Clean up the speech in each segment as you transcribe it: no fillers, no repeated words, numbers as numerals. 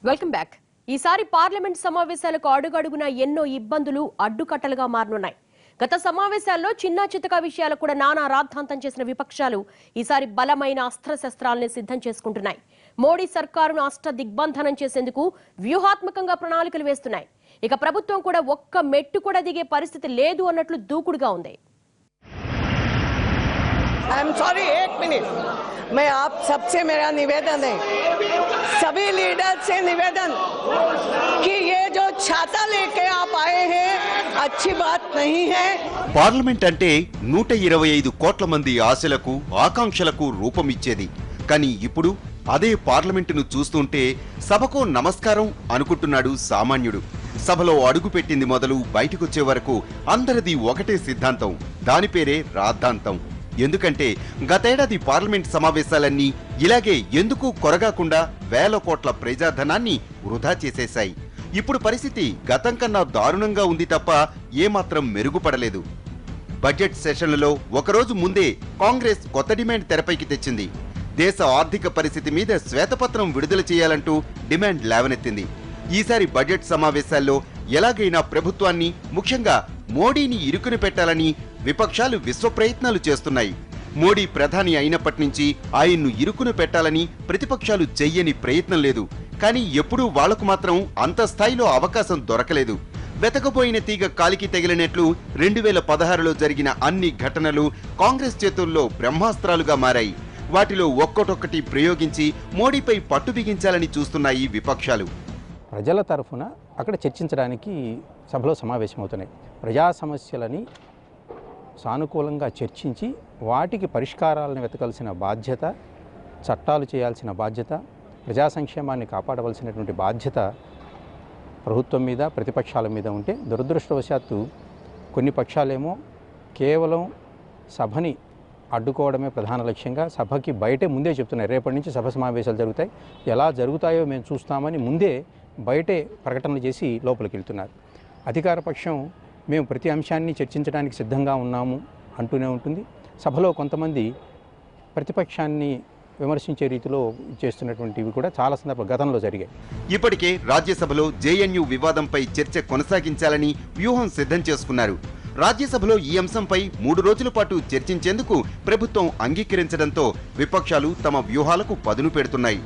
Welcome back. ఈసారి parliament సమావేశాలకు అడుగడుగునా ఎన్నో ఇబ్బందులు అడ్డుకట్టలుగా మారనున్నాయి. గత సమావేశాల్లో చిన్నా చితకా విషయాలు కూడా నానా రాద్ధాంతం చేసిన విపక్షాలు ఈసారి బలమైన అస్త్రశస్త్రాలని సిద్ధం చేసుకుంటున్నాయి. మోడీ సర్కారును అష్ట దిగ్బంధనం చేసేందుకు వ్యూహాత్మకంగా ప్రణాళికలు వేస్తున్నాయి. ఇక ప్రభుత్వం కూడా ఒక్క మెట్టు కూడా దిగే పరిస్థితి లేదు అన్నట్లు దూకుడుగా ఉంది. आई एम सॉरी, एक मिनट, मैं आप सबसे मेरा निवेदन है, सभी लीडर से निवेदन कि ये जो छाता लेके आप आए हैं अच्छी बात नहीं है. పార్లమెంట్ అంటే 125 కోట్ల మంది ఆశలకు ఆకాంక్షలకు రూపమిచ్చేది. కానీ ఇప్పుడు అదే పార్లమెంటును చూస్తుంటే సభకు నమస్కారం అనుకుంటున్నాడు సామాన్యుడు. సభలో అడుగుపెట్టింది మొదలు బయటకొచ్చే వరకు అందరిది ఒకటే సిద్ధాంతం, దాని పేరే రాద్ధాంతం. ఎందుకంటే గతేడాది పార్లమెంట్ సమావేశాలన్నీ ఇలాగే ఎందుకు కొరగాకుండా వేల కోట్ల ప్రజాధనాన్ని వృధా చేసేశాయి. ఇప్పుడు పరిస్థితి గతం కన్నా దారుణంగా ఉంది తప్ప ఏమాత్రం మెరుగుపడలేదు. బడ్జెట్ సెషన్లలో ఒకరోజు ముందే కాంగ్రెస్ కొత్త డిమాండ్ తెరపైకి తెచ్చింది. దేశ ఆర్థిక పరిస్థితి మీద శ్వేతపత్రం విడుదల చేయాలంటూ డిమాండ్ లేవనెత్తింది. ఈసారి బడ్జెట్ సమావేశాల్లో ఎలాగైనా ప్రభుత్వాన్ని, ముఖ్యంగా మోడీని ఇరుకుని పెట్టాలని విపక్షాలు విశ్వ ప్రయత్నాలు చేస్తున్నాయి. మోడీ ప్రధాని అయినప్పటి నుంచి ఆయన్ను ఇరుకుని పెట్టాలని ప్రతిపక్షాలు చెయ్యని ప్రయత్నం లేదు. కానీ ఎప్పుడూ వాళ్లకు మాత్రం అంత స్థాయిలో అవకాశం దొరకలేదు. వెతకపోయిన తీగ కాలికి తగిలినట్లు 2016లో జరిగిన అన్ని ఘటనలు కాంగ్రెస్ చేతుల్లో బ్రహ్మాస్త్రాలుగా మారాయి. వాటిలో ఒక్కొక్కటి ప్రయోగించి మోడీపై పట్టు బిగించాలని చూస్తున్నాయి విపక్షాలు. ప్రజల తరఫున అక్కడ చర్చించడానికి సభలో సమావేశమవుతున్నాయి. ప్రజా సమస్యలని సానుకూలంగా చర్చించి వాటికి పరిష్కారాలను వెతకాల్సిన బాధ్యత, చట్టాలు చేయాల్సిన బాధ్యత, ప్రజా సంక్షేమాన్ని కాపాడవలసినటువంటి బాధ్యత ప్రభుత్వం మీద, ప్రతిపక్షాల మీద ఉంటే, దురదృష్టవశాత్తు కొన్ని పక్షాలేమో కేవలం సభని అడ్డుకోవడమే ప్రధాన లక్ష్యంగా సభకి బయటే ముందే చెప్తున్నారు, రేపటి నుంచి సభ సమావేశాలు జరుగుతాయి, ఎలా జరుగుతాయో మేము చూస్తామని ముందే బయటే ప్రకటనలు చేసి లోపలికి వెళ్తున్నారు. అధికార పక్షం మేము ప్రతి అంశాన్ని చర్చించడానికి సిద్ధంగా ఉన్నాము అంటూనే ఉంటుంది. సభలో కొంతమంది ప్రతిపక్షాన్ని విమర్శించే రీతిలో చేస్తున్నటువంటివి కూడా చాలా సందర్భాలు గతంలో జరిగాయి. ఇప్పటికే రాజ్యసభలో జేఎన్యూ వివాదంపై చర్చ కొనసాగించాలని వ్యూహం సిద్ధం చేసుకున్నారు. రాజ్యసభలో ఈ అంశంపై 3 రోజుల పాటు చర్చించేందుకు ప్రభుత్వం అంగీకరించడంతో విపక్షాలు తమ వ్యూహాలకు పదును పెడుతున్నాయి.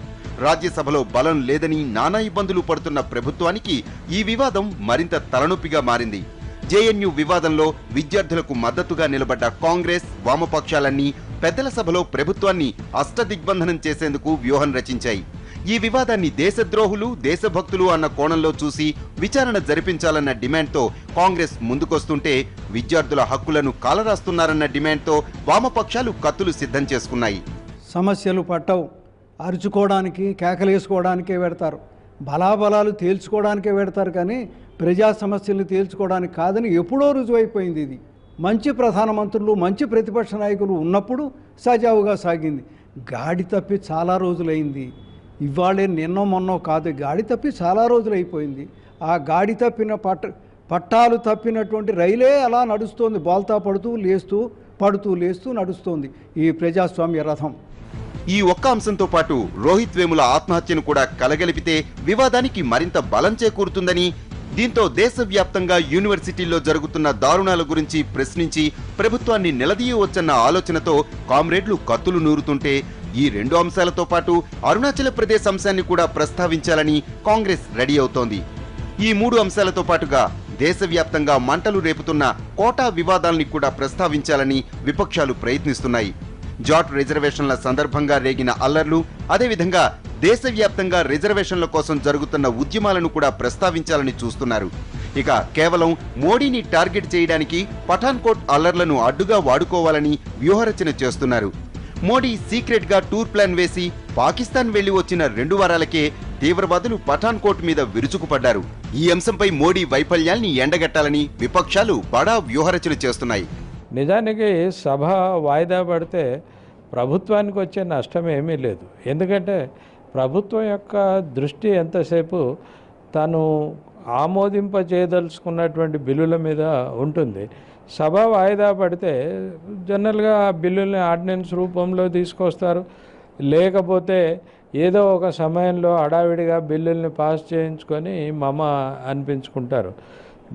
రాజ్యసభలో బలం లేదని నానా ఇబ్బందులు పడుతున్న ప్రభుత్వానికి ఈ వివాదం మరింత తలనొప్పిగా మారింది. జేఎన్యూ వివాదంలో విద్యార్థులకు మద్దతుగా నిలబడ్డ కాంగ్రెస్, వామపక్షాలన్నీ పెద్దల సభలో ప్రభుత్వాన్ని అష్టదిగ్బంధనం చేసేందుకు వ్యూహం రచించాయి. ఈ వివాదాన్ని దేశద్రోహులు, దేశభక్తులు అన్న కోణంలో చూసి విచారణ జరిపించాలన్న డిమాండ్తో కాంగ్రెస్ ముందుకొస్తుంటే, విద్యార్థుల హక్కులను కాలరాస్తున్నారన్న డిమాండ్తో వామపక్షాలు కత్తులు సిద్ధం చేసుకున్నాయి. సమస్యలు పట్టవు, అరుచుకోవడానికి, కేకలేసుకోవడానికే పెడతారు, బలాబలాలు తేల్చుకోవడానికే పెడతారు, కానీ ప్రజా సమస్యలను తేల్చుకోవడానికి కాదని ఎప్పుడో రుజువైపోయింది. ఇది మంచి ప్రధానమంత్రులు, మంచి ప్రతిపక్ష నాయకులు ఉన్నప్పుడు సజావుగా సాగింది. గాడి తప్పి చాలా రోజులైంది. ఇవాళే నిన్నో మొన్నో కాదు, గాడి తప్పి చాలా రోజులైపోయింది. ఆ గాడి తప్పిన పట్టాలు తప్పినటువంటి రైలే అలా నడుస్తోంది, బోల్తా పడుతూ లేస్తూ, పడుతూ లేస్తూ నడుస్తోంది ఈ ప్రజాస్వామ్య రథం. ఈ ఒక్క అంశంతో పాటు రోహిత్ వేముల ఆత్మహత్యను కూడా కలగలిపితే వివాదానికి మరింత బలం చేకూరుతుందని, దీంతో దేశవ్యాప్తంగా యూనివర్సిటీల్లో జరుగుతున్న దారుణాల గురించి ప్రశ్నించి ప్రభుత్వాన్ని నిలదీయవచ్చన్న ఆలోచనతో కామ్రేడ్లు కత్తులు నూరుతుంటే, ఈ 2 అంశాలతో పాటు అరుణాచల్ ప్రదేశ్ అంశాన్ని కూడా ప్రస్తావించాలని కాంగ్రెస్ రెడీ అవుతోంది. ఈ 3 అంశాలతో పాటుగా దేశవ్యాప్తంగా మంటలు రేపుతున్న కోటా వివాదాల్ని కూడా ప్రస్తావించాలని విపక్షాలు ప్రయత్నిస్తున్నాయి. జాట్ రిజర్వేషన్ల సందర్భంగా రేగిన అల్లర్లు, అదేవిధంగా దేశవ్యాప్తంగా రిజర్వేషన్ల కోసం జరుగుతున్న ఉద్యమాలను కూడా ప్రస్తావించాలని చూస్తున్నారు. ఇక కేవలం మోడీని టార్గెట్ చేయడానికి పఠాన్కోట్ అల్లర్లను అడ్డుగా వాడుకోవాలని వ్యూహరచన చేస్తున్నారు. మోడీ సీక్రెట్ గా టూర్ ప్లాన్ వేసి పాకిస్తాన్ వెళ్లి వచ్చిన 2 వారాలకే తీవ్రవాదులు పఠాన్కోట్ మీద విరుచుకుపడ్డారు. ఈ అంశంపై మోడీ వైఫల్యాల్ని ఎండగట్టాలని విపక్షాలు బడా వ్యూహరచన చేస్తున్నాయి. నిజానికి సభ వాయిదా పడితే ప్రభుత్వానికి వచ్చే నష్టం ఏమీ లేదు. ఎందుకంటే ప్రభుత్వం యొక్క దృష్టి ఎంతసేపు తను ఆమోదింపజేయదలుచుకున్నటువంటి బిల్లుల మీద ఉంటుంది. సభ వాయిదా పడితే జనరల్గా ఆ బిల్లుల్ని ఆర్డినెన్స్ రూపంలో తీసుకొస్తారు, లేకపోతే ఏదో ఒక సమయంలో హడావిడిగా బిల్లుల్ని పాస్ చేయించుకొని మమ అనిపించుకుంటారు.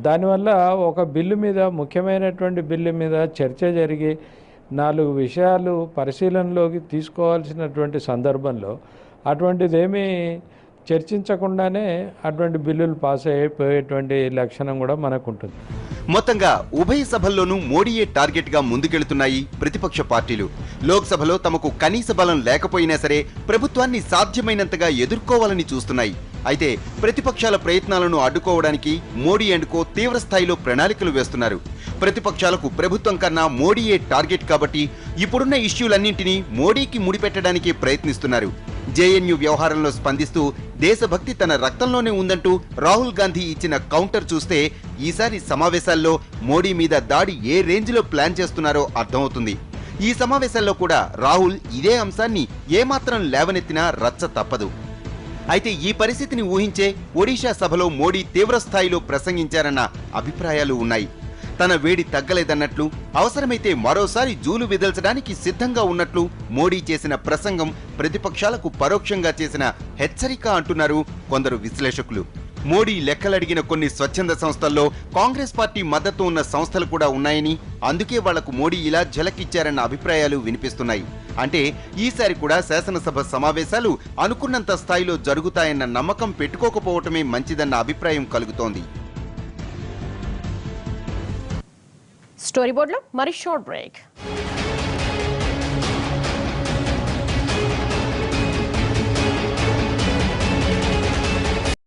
దానివల్ల ఒక బిల్లు మీద, ముఖ్యమైనటువంటి బిల్లు మీద చర్చ జరిగి 4 విషయాలు పరిశీలనలోకి తీసుకోవాల్సినటువంటి సందర్భంలో అటువంటిదేమీ చర్చించకుండానే అటువంటి బిల్లులు పాస్ అయిపోయేటువంటి లక్షణం కూడా మనకు ఉంటుంది. మొత్తంగా ఉభయ సభల్లోనూ మోడీయే టార్గెట్ గా ముందుకెళ్తున్నాయి ప్రతిపక్ష పార్టీలు. లోక్సభలో తమకు కనీస బలం లేకపోయినా సరే ప్రభుత్వాన్ని సాధ్యమైనంతగా ఎదుర్కోవాలని చూస్తున్నాయి. అయితే ప్రతిపక్షాల ప్రయత్నాలను అడ్డుకోవడానికి మోడీ అండ్ కో తీవ్ర స్థాయిలో ప్రణాళికలు వేస్తున్నారు. ప్రతిపక్షాలకు ప్రభుత్వం కన్నా మోడీయే టార్గెట్ కాబట్టి ఇప్పుడున్న ఇష్యూలన్నింటినీ మోడీకి ముడిపెట్టడానికి ప్రయత్నిస్తున్నారు. జేఎన్యూ వ్యవహారంలో స్పందిస్తూ దేశభక్తి తన రక్తంలోనే ఉందంటూ రాహుల్ గాంధీ ఇచ్చిన కౌంటర్ చూస్తే ఈసారి సమావేశాల్లో మోడీ మీద దాడి ఏ రేంజ్లో ప్లాన్ చేస్తున్నారో అర్థమవుతుంది. ఈ సమావేశాల్లో కూడా రాహుల్ ఇదే అంశాన్ని ఏమాత్రం లేవనెత్తినా రచ్చ తప్పదు. అయితే ఈ పరిస్థితిని ఊహించే ఒడిషా సభలో మోడీ తీవ్ర స్థాయిలో ప్రసంగించారన్న అభిప్రాయాలు ఉన్నాయి. తన వేడి తగ్గలేదన్నట్లు, అవసరమైతే మరోసారి జూలు విదల్చడానికి సిద్ధంగా ఉన్నట్లు మోడీ చేసిన ప్రసంగం ప్రతిపక్షాలకు పరోక్షంగా చేసిన హెచ్చరిక అంటున్నారు కొందరు విశ్లేషకులు. మోడీ లెక్కలడిగిన కొన్ని స్వచ్ఛంద సంస్థల్లో కాంగ్రెస్ పార్టీ మద్దతు ఉన్న సంస్థలు కూడా ఉన్నాయని, అందుకే వాళ్లకు మోడీ ఇలా ఝలకిచ్చారన్న అభిప్రాయాలు వినిపిస్తున్నాయి. అంటే ఈసారి కూడా శాసనసభ సమావేశాలు అనుకున్నంత స్థాయిలో జరుగుతాయన్న నమ్మకం పెట్టుకోకపోవటమే మంచిదన్న అభిప్రాయం కలుగుతోంది. స్టోరీ బోర్డులో మరి షార్ట్ బ్రేక్.